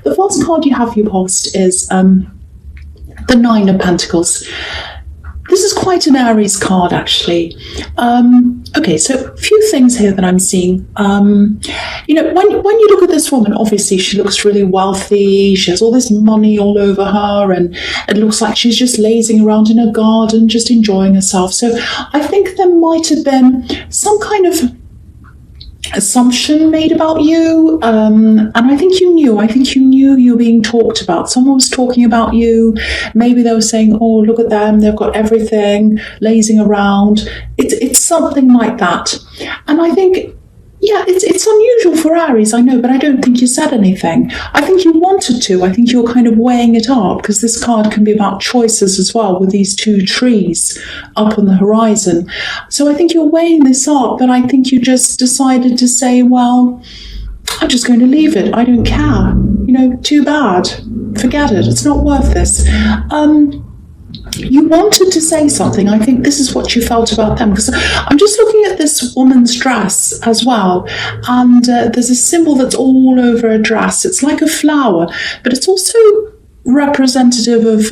the first card you have for your past is the Nine of Pentacles. This is quite an Aries card, actually. Okay, so a few things here that I'm seeing. You know, when you look at this woman, obviously she looks really wealthy. She has all this money all over her, and it looks like she's just lazing around in her garden, just enjoying herself. So I think there might have been some kind of assumption made about you, and I think you knew you were being talked about. Someone was talking about you. Maybe they were saying, oh, look at them, they've got everything, lazing around. It's something like that. And I think, yeah, it's unusual for Aries, I know, but I don't think you said anything. I think you wanted to. I think you were kind of weighing it up, because this card can be about choices as well, with these two trees up on the horizon. So I think you're weighing this up, but I think you just decided to say, well, I'm just going to leave it. I don't care. You know, too bad. Forget it. It's not worth this. You wanted to say something. I think this is what you felt about them, because I'm just looking at this woman's dress as well, and there's a symbol that's all over a dress. It's like a flower, but it's also representative of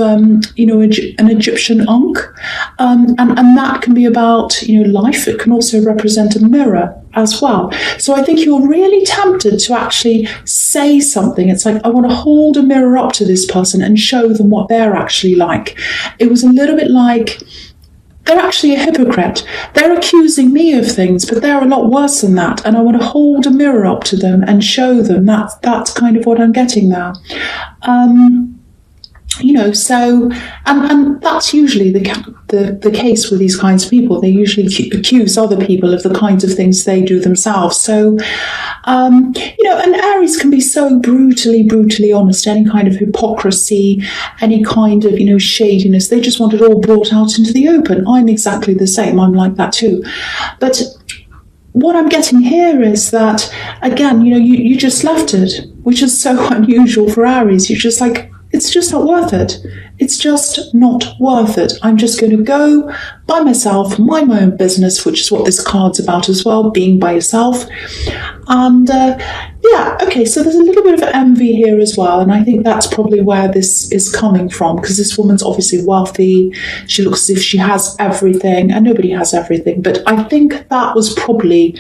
you know, an Egyptian ankh, and that can be about, you know, life. It can also represent a mirror as well. So I think you're really tempted to actually say something. It's like, I want to hold a mirror up to this person and show them what they're actually like. It was a little bit like, they're actually a hypocrite. They're accusing me of things, but they're a lot worse than that. And I want to hold a mirror up to them and show them. That's kind of what I'm getting now. You know, so, and that's usually the case with these kinds of people. They usually accuse other people of the kinds of things they do themselves. So, you know, and Aries can be so brutally honest. Any kind of hypocrisy, any kind of, you know, shadiness, they just want it all brought out into the open. I'm exactly the same. I'm like that too. But what I'm getting here is that, again, you know, you just left it, which is so unusual for Aries. You're just like, it's just not worth it. It's just not worth it. I'm just going to go by myself, mind my own business, which is what this card's about as well, being by yourself. And yeah, okay, so there's a little bit of envy here as well. And I think that's probably where this is coming from, because this woman's obviously wealthy. She looks as if she has everything, and nobody has everything. But I think that was probably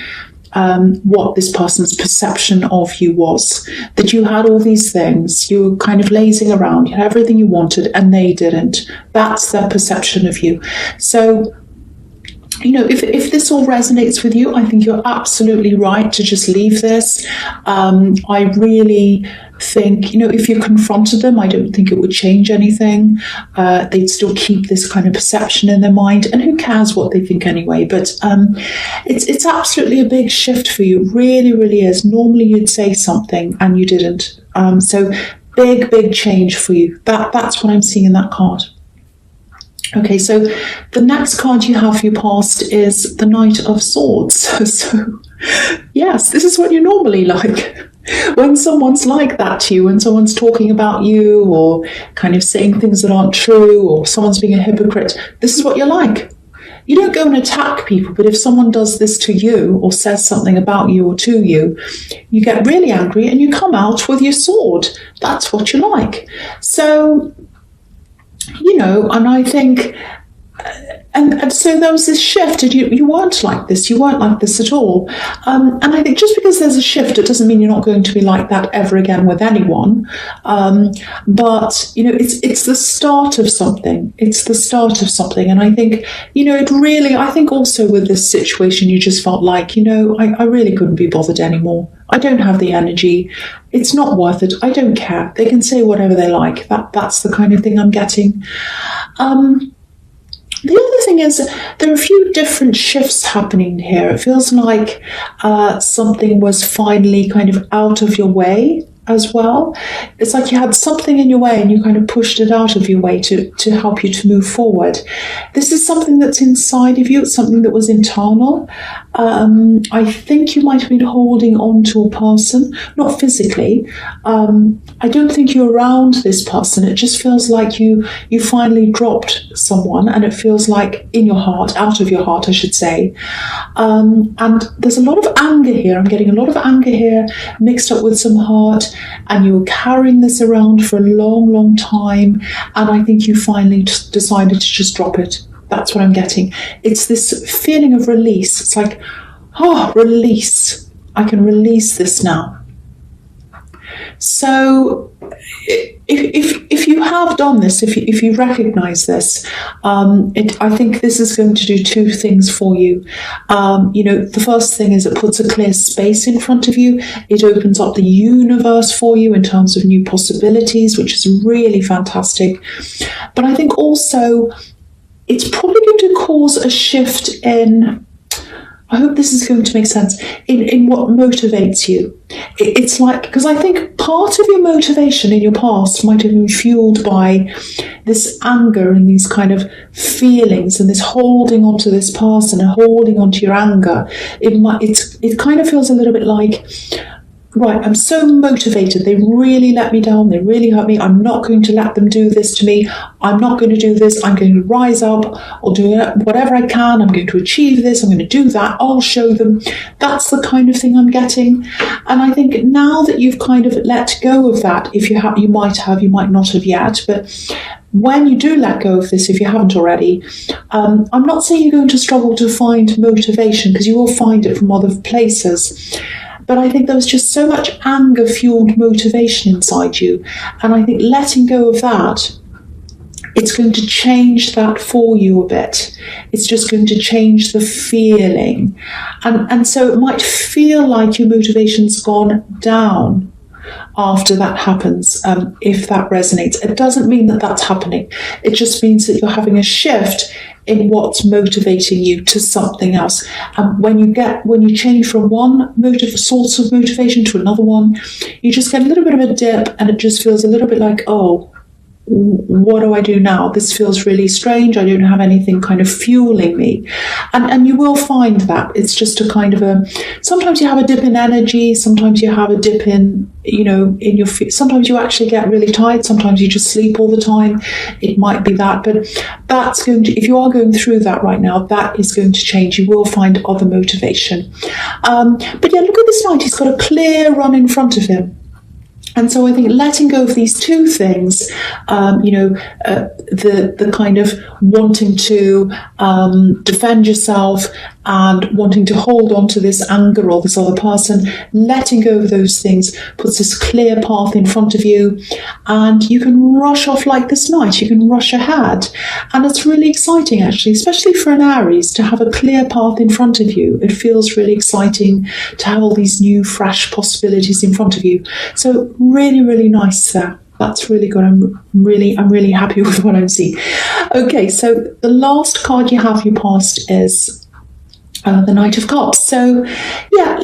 what this person's perception of you was, that you had all these things, you were kind of lazing around, you had everything you wanted, and they didn't. That's their perception of you. So, you know, if this all resonates with you, I think you're absolutely right to just leave this. I really think, you know, if you confronted them, I don't think it would change anything. They'd still keep this kind of perception in their mind, and who cares what they think anyway. But it's absolutely a big shift for you. Really, really is. Normally you'd say something and you didn't. So big change for you. That's what I'm seeing in that card. Okay, so the next card you have for your past is the Knight of Swords. So yes, this is what you're normally like. When someone's like that to you, when someone's talking about you or kind of saying things that aren't true, or someone's being a hypocrite, this is what you're like. You don't go and attack people, but if someone does this to you or says something about you or to you, you get really angry and you come out with your sword. That's what you like. So, you know, and I think, and so there was this shift, and you weren't like this. You weren't like this at all. And I think just because there's a shift, it doesn't mean you're not going to be like that ever again with anyone. But, you know, it's the start of something. It's the start of something. And I think, you know, it really, I think also with this situation, you just felt like, you know, I really couldn't be bothered anymore. I don't have the energy. It's not worth it. I don't care. They can say whatever they like. That's the kind of thing I'm getting. The other thing is there are a few different shifts happening here. It feels like something was finally kind of out of your way as well. It's like you had something in your way and you kind of pushed it out of your way to help you to move forward. This is something that's inside of you. It's something that was internal. I think you might have been holding on to a person, not physically. I don't think you're around this person. It just feels like you finally dropped someone, and it feels like in your heart, out of your heart, I should say. And there's a lot of anger here. I'm getting a lot of anger here mixed up with some hurt. and you were carrying this around for a long, long time, and I think you finally decided to just drop it. That's what I'm getting. It's this feeling of release. It's like, oh, release. I can release this now. So if you have done this, if you recognize this, I think this is going to do two things for you. The first thing is it puts a clear space in front of you. It opens up the universe for you in terms of new possibilities, which is really fantastic. But I think also it's probably going to cause a shift in, I hope this is going to make sense, in what motivates you. It's like, because I think part of your motivation in your past might have been fueled by this anger and these kind of feelings and this holding on to this person and holding on to your anger. It kind of feels a little bit like, right, I'm so motivated. They really let me down. They really hurt me. I'm not going to let them do this to me. I'm not going to do this. I'm going to rise up. I'll do whatever I can. I'm going to achieve this. I'm going to do that. I'll show them. That's the kind of thing I'm getting. And I think now that you've kind of let go of that, if you have, you might not have yet, but when you do let go of this, if you haven't already, I'm not saying you're going to struggle to find motivation, because you will find it from other places. But I think there was just so much anger-fueled motivation inside you. And I think letting go of that, it's going to change that for you a bit. It's just going to change the feeling. And so it might feel like your motivation's gone down after that happens, if that resonates. It doesn't mean that that's happening. It just means that you're having a shift in what's motivating you to something else. When you change from one source of motivation to another one, you just get a little bit of a dip, and it just feels a little bit like, oh, what do I do now? This feels really strange. I don't have anything kind of fueling me. And you will find that it's just a kind of sometimes you have a dip in energy, sometimes you have a dip in your feet. Sometimes you actually get really tired, sometimes you just sleep all the time. It might be that, but that's going to, if you are going through that right now, that is going to change. You will find other motivation. But yeah, look at this knight. He's got a clear run in front of him. And so I think letting go of these two things, the kind of wanting to defend yourself and wanting to hold on to this anger or this other person, letting go of those things puts this clear path in front of you, and you can rush off like this knight. You can rush ahead, and it's really exciting, actually, especially for an Aries, to have a clear path in front of you. It feels really exciting to have all these new, fresh possibilities in front of you. So really, really nice there. That's really good. I'm really happy with what I'm seeing. Okay, so the last card you have, you passed, is the Knight of Cups. So yeah,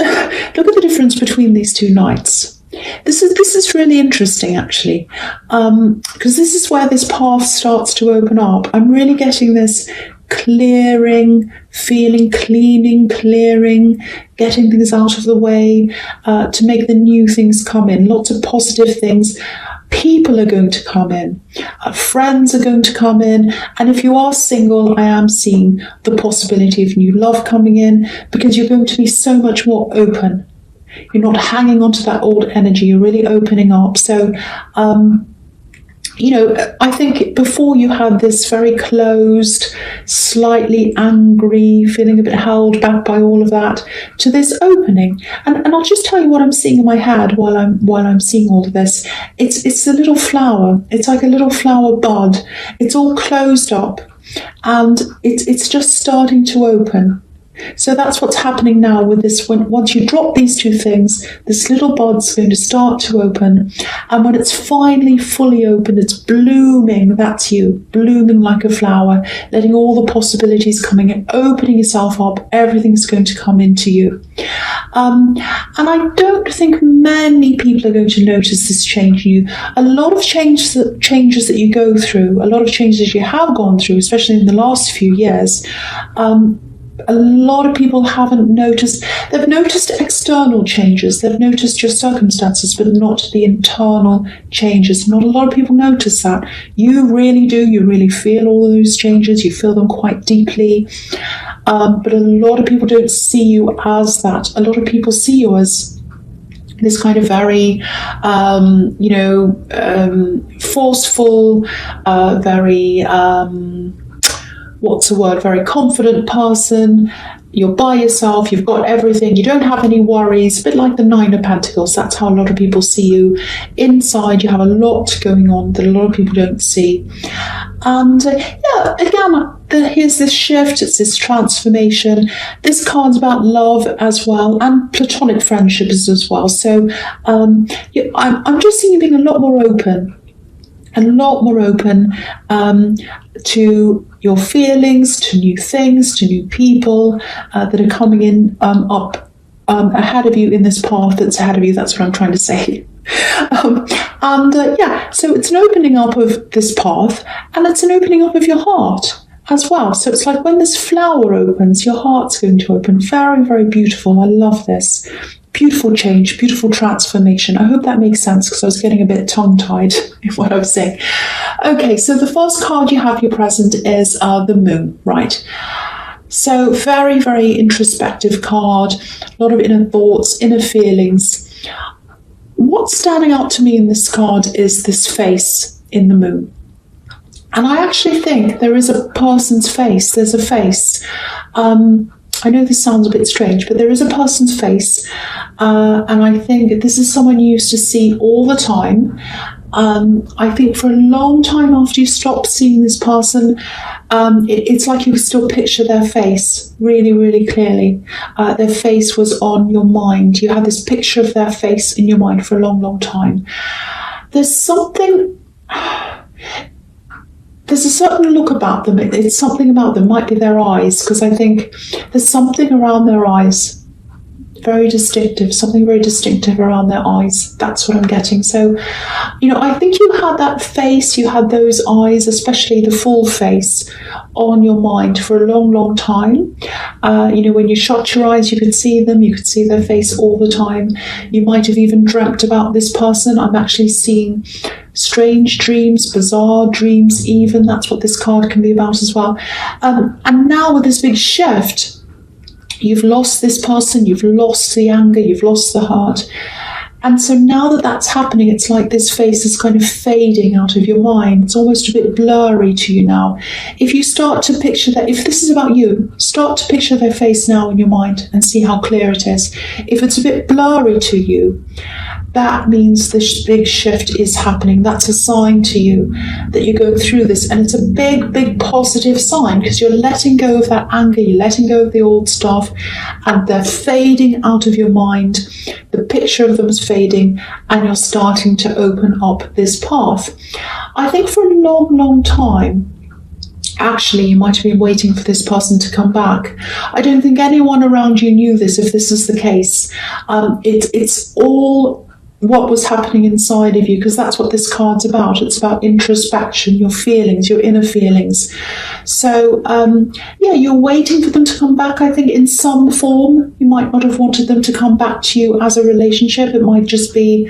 look at the difference between these two knights. This is really interesting, actually, because this is where this path starts to open up. I'm really getting this clearing feeling, clearing, getting things out of the way, to make the new things come in. Lots of positive things. People are going to come in, friends are going to come in, and if you are single, I am seeing the possibility of new love coming in, because you're going to be so much more open. You're not hanging on to that old energy, you're really opening up. So I think before you had this very closed, slightly angry, feeling a bit held back by all of that, to this opening. And I'll just tell you what I'm seeing in my head while I'm seeing all of this. It's a little flower. It's like a little flower bud. It's all closed up, and it's just starting to open. So that's what's happening now with this. Once you drop these two things, this little bud's going to start to open. And when it's finally fully open, it's blooming. That's you, blooming like a flower, letting all the possibilities coming in, opening yourself up. Everything's going to come into you. And I don't think many people are going to notice this change in you. A lot of changes that you go through, a lot of changes you have gone through, especially in the last few years, a lot of people haven't noticed. They've noticed external changes. They've noticed your circumstances, but not the internal changes. Not a lot of people notice that. You really do. You really feel all of those changes. You feel them quite deeply. But a lot of people don't see you as that. A lot of people see you as this kind of very, forceful, very, very confident person. You're by yourself, you've got everything, you don't have any worries, a bit like the Nine of Pentacles. That's how a lot of people see you. Inside, you have a lot going on that a lot of people don't see. And again, here's this shift, it's this transformation. This card's about love as well, and platonic friendships as well. So I'm just seeing you being a lot more open to your feelings, to new things, to new people that are coming in up ahead of you in this path that's ahead of you. That's what I'm trying to say. So it's an opening up of this path, and it's an opening up of your heart as well. So it's like when this flower opens, your heart's going to open. Very, very beautiful. I love this. Beautiful change, beautiful transformation. I hope that makes sense, because I was getting a bit tongue-tied in what I was saying. Okay, so the first card you have here present is the Moon, right? So very, very introspective card, a lot of inner thoughts, inner feelings. What's standing out to me in this card is this face in the Moon. And I actually think there is a person's face. There's a face. I know this sounds a bit strange, but there is a person's face. And I think this is someone you used to see all the time. I think for a long time after you stopped seeing this person, it's like you still picture their face really, really clearly. Their face was on your mind. You had this picture of their face in your mind for a long, long time. There's a certain look about them. It's something about them. Might be their eyes, because I think there's something around their eyes. Very distinctive, something very distinctive around their eyes. That's what I'm getting. So, I think you had that face, you had those eyes, especially the full face, on your mind for a long, long time. When you shut your eyes, you could see them, you could see their face all the time. You might have even dreamt about this person. I'm actually seeing strange dreams, bizarre dreams even. That's what this card can be about as well. And now with this big shift, you've lost this person, you've lost the anger, you've lost the heart. And so now that that's happening, it's like this face is kind of fading out of your mind. It's almost a bit blurry to you now. If you start to picture that, if this is about you, start to picture their face now in your mind and see how clear it is. If it's a bit blurry to you, that means this big shift is happening. That's a sign to you that you're going through this. And it's a big, big positive sign, because you're letting go of that anger, you're letting go of the old stuff, and they're fading out of your mind. The picture of them is fading, and you're starting to open up this path. I think for a long, long time, actually, you might have been waiting for this person to come back. I don't think anyone around you knew this, if this is the case. It's all what was happening inside of you, because that's what this card's about. It's about introspection, your feelings, your inner feelings. So, you're waiting for them to come back, I think, in some form. You might not have wanted them to come back to you as a relationship. It might just be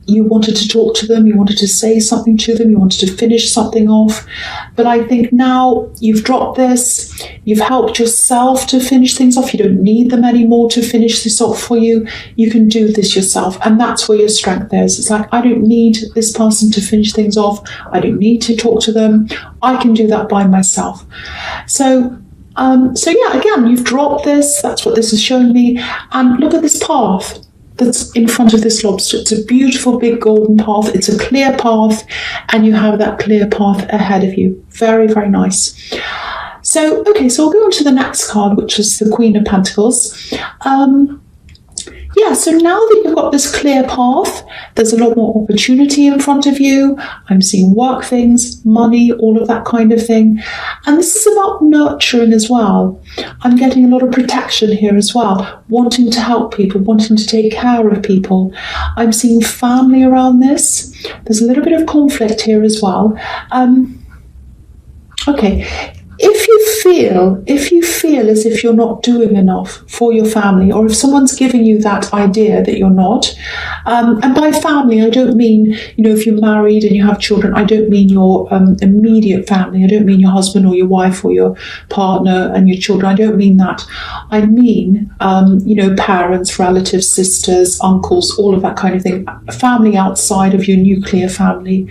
you wanted to talk to them, you wanted to say something to them, you wanted to finish something off. But I think now you've dropped this, you've helped yourself to finish things off. You don't need them anymore to finish this off for you. You can do this yourself. And that's where your strength is. It's like, I don't need this person to finish things off. I don't need to talk to them. I can do that by myself. So again, you've dropped this. That's what this is showing me. And look at this path that's in front of this lobster. It's a beautiful big golden path. It's a clear path, and you have that clear path ahead of you. Very, very nice. So I'll go on to the next card, which is the Queen of Pentacles. So now that you've got this clear path, there's a lot more opportunity in front of you. I'm seeing work things, money, all of that kind of thing. And this is about nurturing as well. I'm getting a lot of protection here as well, wanting to help people, wanting to take care of people. I'm seeing family around this. There's a little bit of conflict here as well. if you feel as if you're not doing enough for your family, or if someone's giving you that idea that you're not, and by family I don't mean, if you're married and you have children, I don't mean your immediate family. I don't mean your husband or your wife or your partner and your children. I don't mean that. I mean parents, relatives, sisters, uncles, all of that kind of thing. Family outside of your nuclear family.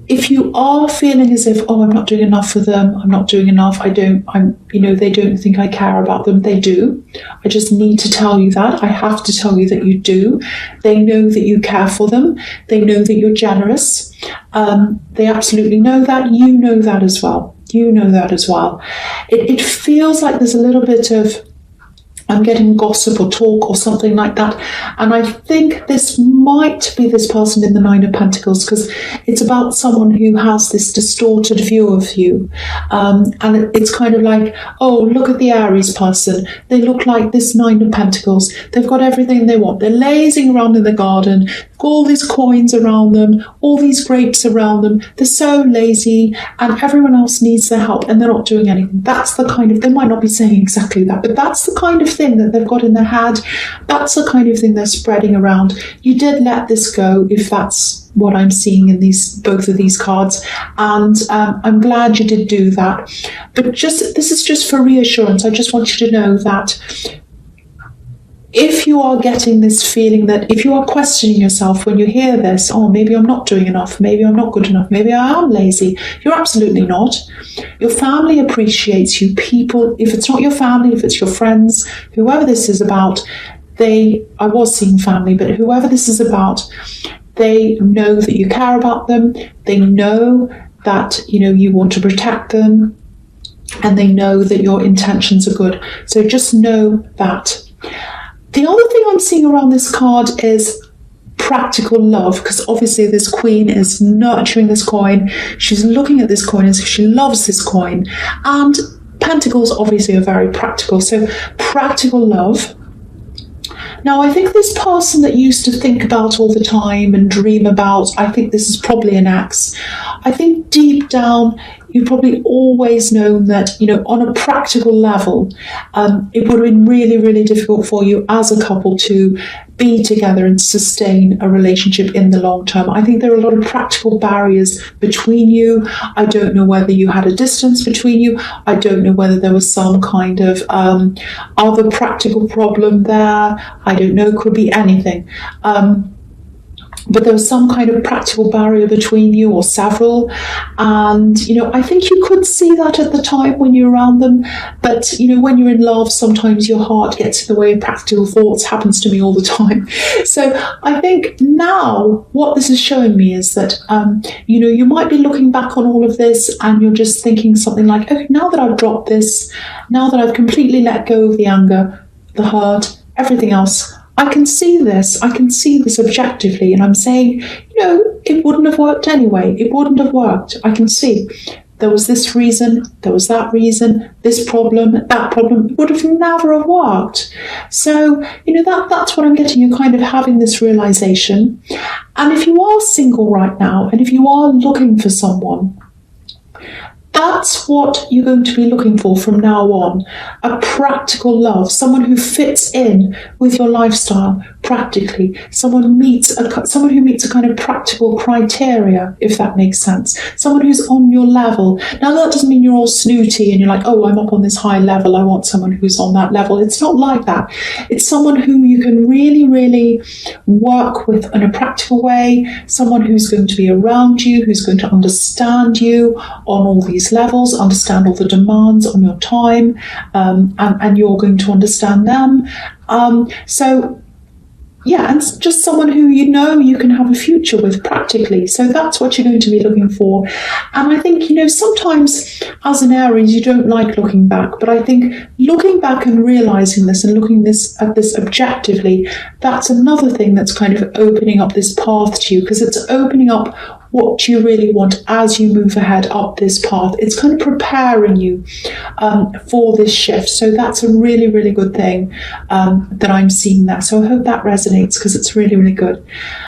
If you are feeling as if, I'm not doing enough for them, I'm not doing enough, they don't think I care about them, they do. I just need to tell you that. I have to tell you that you do. They know that you care for them. They know that you're generous. They absolutely know that. You know that as well. It feels like there's a little bit of, I'm getting gossip or talk or something like that. And I think this might be this person in the Nine of Pentacles, because it's about someone who has this distorted view of you. And it's kind of like, look at the Aries person. They look like this Nine of Pentacles. They've got everything they want. They're lazing around in the garden, all these coins around them, all these grapes around them. They're so lazy, and everyone else needs their help and they're not doing anything. That's the kind of, they might not be saying exactly that, but that's the kind of thing that they've got in their head. That's the kind of thing they're spreading around. You did let this go, if that's what I'm seeing in both of these cards, and I'm glad you did do that. But this is just for reassurance. I just want you to know that if you are getting this feeling, that if you are questioning yourself when you hear this, maybe I'm not doing enough, maybe I'm not good enough, maybe I am lazy, you're absolutely not. Your family appreciates you. People, if it's not your family, if it's your friends, whoever this is about, I was seeing family, but whoever this is about, they know that you care about them. They know that, you want to protect them, and they know that your intentions are good. So just know that. The other thing I'm seeing around this card is practical love, because obviously this queen is nurturing this coin. She's looking at this coin as if she loves this coin. And pentacles obviously are very practical. So practical love. Now, I think this person that you used to think about all the time and dream about, I think this is probably an ex. I think deep down, you've probably always known that, on a practical level, it would have been really, really difficult for you as a couple to be together and sustain a relationship in the long term. I think there are a lot of practical barriers between you. I don't know whether you had a distance between you. I don't know whether there was some kind of other practical problem there. I don't know, could be anything. But there was some kind of practical barrier between you, or several. And, I think you could see that at the time when you're around them. But, when you're in love, sometimes your heart gets in the way of practical thoughts. Happens to me all the time. So I think now what this is showing me is that, you might be looking back on all of this and you're just thinking something like, okay, now that I've dropped this, now that I've completely let go of the anger, the hurt, everything else, I can see this objectively, and I'm saying, it wouldn't have worked anyway. It wouldn't have worked. I can see there was this reason, there was that reason, this problem, that problem. It would have never have worked. So, that's what I'm getting. You're kind of having this realization. And if you are single right now, and if you are looking for someone, that's what you're going to be looking for from now on. A practical love, someone who fits in with your lifestyle practically, someone who meets a kind of practical criteria, if that makes sense. Someone who's on your level. Now, that doesn't mean you're all snooty and you're like, I'm up on this high level, I want someone who's on that level. It's not like that. It's someone who you can really, really work with in a practical way, someone who's going to be around you, who's going to understand you on all these levels, understand all the demands on your time, and you're going to understand them. And just someone who you can have a future with practically. So that's what you're going to be looking for. And I think, sometimes as an Aries, you don't like looking back, but I think looking back and realizing this and looking at this objectively, that's another thing that's kind of opening up this path to you, because it's opening up what you really want as you move ahead up this path. It's kind of preparing you for this shift. So that's a really, really good thing that I'm seeing there. So I hope that resonates, because it's really, really good.